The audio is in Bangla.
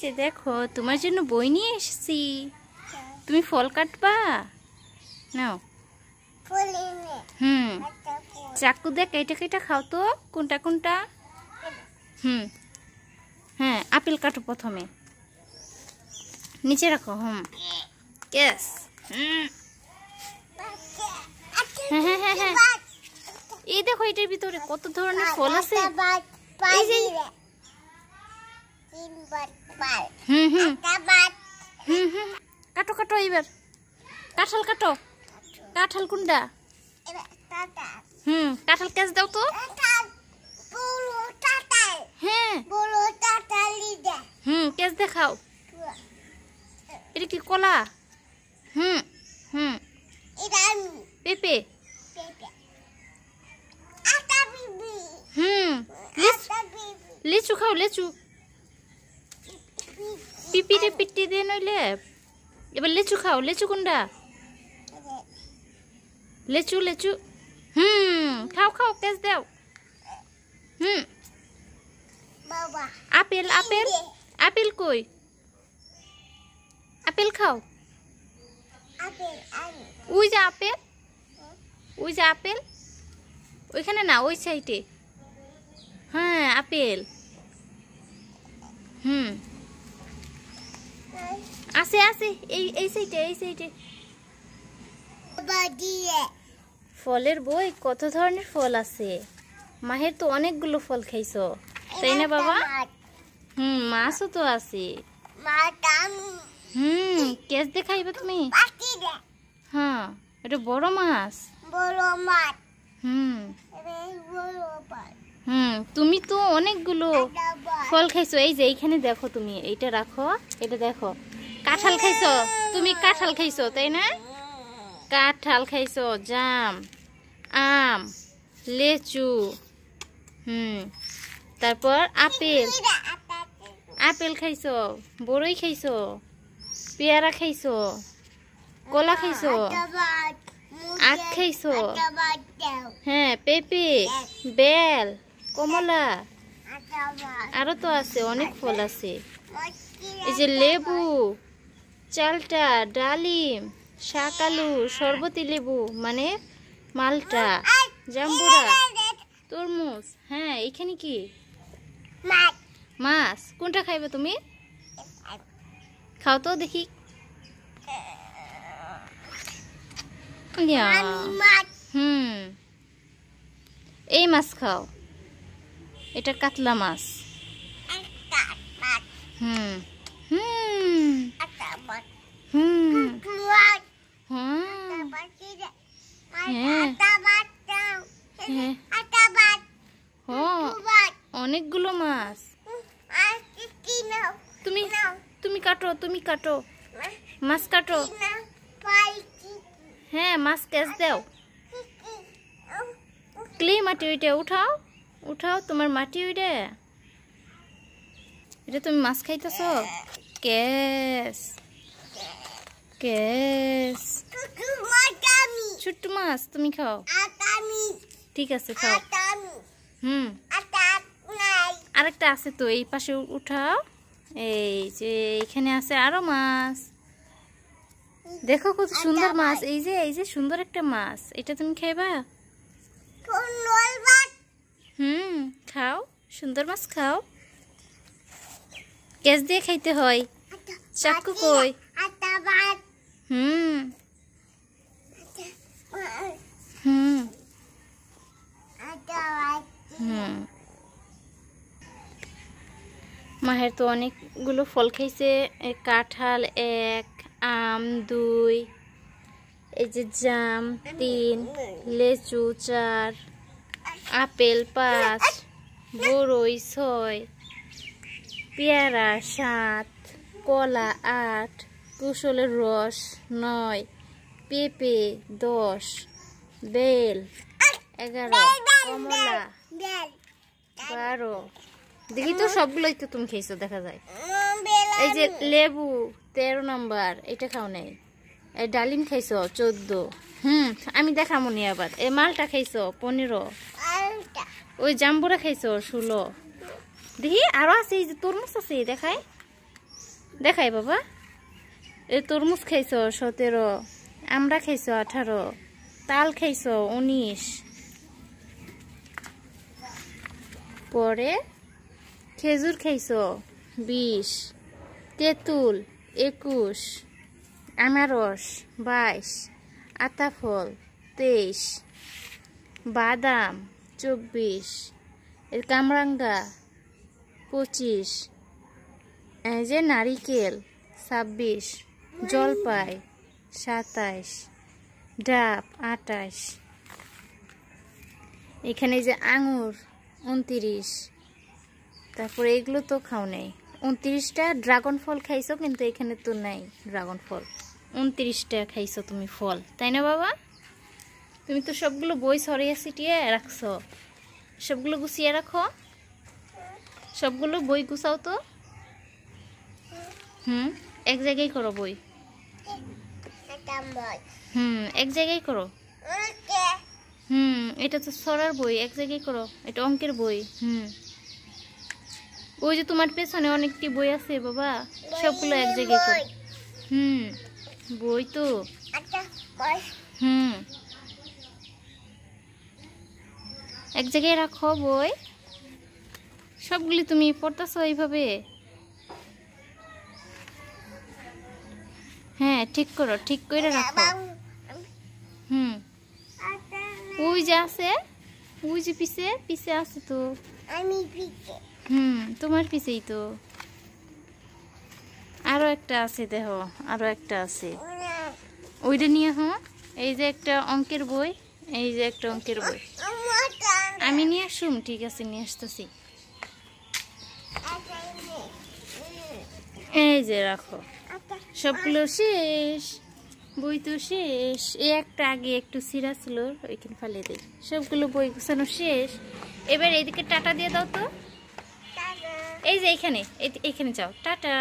যে দেখো তোমার জন্য বই নিয়ে এসেছি। তুমি ফল কাটবা? নাও। চাকু দিয়ে কেটে কেটে খাও তো। কোনটা কোনটা? হ্যাঁ, আপেল কাটো প্রথমে, নিচে রাখো। ইয়েস। হ্যাঁ হ্যাঁ হ্যাঁ হ্যাঁ, এই দেখো এটার ভিতরে কত ধরনের ফল আছে। এই যে কাটো কাটো, এবার কাঁঠাল কাটো। কাঁঠাল কোনটা? কাঁঠাল কেস দাও তো। হ্যাঁ কেস দেখাও। এটা কি কলা? পেঁপে। লিচু খাও, লিচু। পিপিরে পিটি দিয়ে নইলে। এবার লিচু খাও। লিচু কোনটা? লিচু লিচু। খাও খাও, কেস দাও। Apple apple. আপেল কই? আপেল খাও। ওই যে আপেল, ওই যে আপেল, ওইখানে না, ওই সাইডে। হ্যাঁ আপেল। আছে আছে, এই সাইডে, এই সাইডে। ফলের বই, কত ধরনের ফল আছে। মাহের তো অনেকগুলো ফল খাইছো, তাই না বাবা? মাছও তো আছে। কেস দেখাইবা তুমি? হ্যাঁ, এটা বড় মাছ। তুমি তো অনেকগুলো ফল খাইছো। এই যে এইখানে দেখো, তুমি এইটা রাখো, এটা দেখো। কাঁঠাল খাইছো তুমি? কাঁঠাল খাইছো তাই না? কাঁঠাল খাইছো, জাম, আম, লেচু, তারপর আপেল। আপেল খাইছো, বড়ই খাইছো, পেয়ারা খাইছো, কলা খাইছো, আখ খাইছো। হ্যাঁ, পেঁপে, বেল, কমলা, আরো তো আছে, অনেক ফল আছে। এই যে লেবু, চালটা, ডালিম, শাকালু, শরবতি লেবু মানে মালটা, জাম্বুরা, তরমুজ। হ্যাঁ, এখানে কি? মাছ। কোনটা খাইবে তুমি? খাও তো দেখি। এই মাছ খাও, এটা কাতলা মাছ। অনেকগুলো মাছ। তুমি তুমি কাটো, তুমি কাটো, মাছ কাটো। হ্যাঁ, মাছ কেস দাও। ক্লে মাটি ওইটা উঠাও, উঠাও তোমার মাটি ওইটা। এটা তুমি মাছ খাইতেছ? Case case. ছোট্ট মাছ তুমি খাও। ঠিক আছে, খাও। আরেকটা আছে তো, এই পাশে উঠাও। এই যে এখানে আছে আরো মাছ। দেখো কত সুন্দর মাছ। এই যে সুন্দর একটা মাছ, এটা তুমি খাইবা? খাও, সুন্দর মাছ খাও। কেস দিয়ে খাইতে হয়। চাকু কই? মাহের তো অনেকগুলো ফল খাইছে। কাঁঠাল 1, আম 2, এই যে জাম 3, লেচু 4, আপেল 5, বড়ই 6, পেয়ারা 7, কলা 8, কুশলের রস 9, পেঁপে 10, বেল 11, কমলা 12। দেখি তো সবগুলোই তো তুমি খেয়েছো দেখা যায়। এই যে লেবু 13 নম্বর, এটা খাও নাই। এই ডালিম খাইছো 14। আমি দেখামো নি আবার। এই মালটা খাইছো 15। ওই জাম্বুরা খাইছো 16। দেখি আরো আছে, এই যে তরমুজ আছে দেখাই। দেখাই বাবা। এ তরমুজ খাইছো 17, আমরা খাইছো 18, তাল খাইছো 19, পরে খেজুর খাইছো 20, তেঁতুল 21, আনারস 22, আতাফল 23, বাদাম 24, এর কামরাঙ্গা 25, এই যে নারিকেল 26, জলপাই 27, ডাব 28, এখানে যে আঙুর 29, তারপরে এগুলো তো খাও নাই। 29টা ড্রাগন ফল খাইছো, কিন্তু এখানে তো নাই ড্রাগন ফল। 29টা খাইছো তুমি ফল, তাই না বাবা? তুমি তো সবগুলো বই সরিয়ে ছিটিয়ে রাখছো, সবগুলো গুছিয়ে রাখো, সবগুলো বই গুছাও তো। এক জায়গায় করো বই। এক জায়গায় করো। এটা তো সরার বই, এক জায়গায় করো। এটা অঙ্কের বই। ওই যে তোমার পেছনে অনেকটি বই আছে বাবা, সবগুলো এক জায়গায় করো। বই তো এক জায়গায় রাখো বই। সবগুলি তুমি পড়তেছো এইভাবে? হ্যাঁ, ঠিক করো, ঠিক করে রাখো। ওই যে আছে, ওই যে পিছে পিছে আছে তো। আমি পিছে। তোমার পিছেই তো। আরো একটা আছে, দেখো আরো একটা আছে, ওইটা নিয়ে। এই যে একটা অঙ্কের বই, এই যে একটা অঙ্কের বই। আমি নিয়ে আসুম, ঠিক আছে নিয়ে আসতেছি। এই যে রাখো, সবগুলো শেষ, বই তো শেষ। এই একটা আগে একটু ছিঁড়া ছিল, ওইখানে ফালিয়ে দিই। সবগুলো বই গুছানো শেষ। এবার এইদিকে টাটা দিয়ে দাও তো। এই যে এইখানে, এইখানে যাও, টাটা।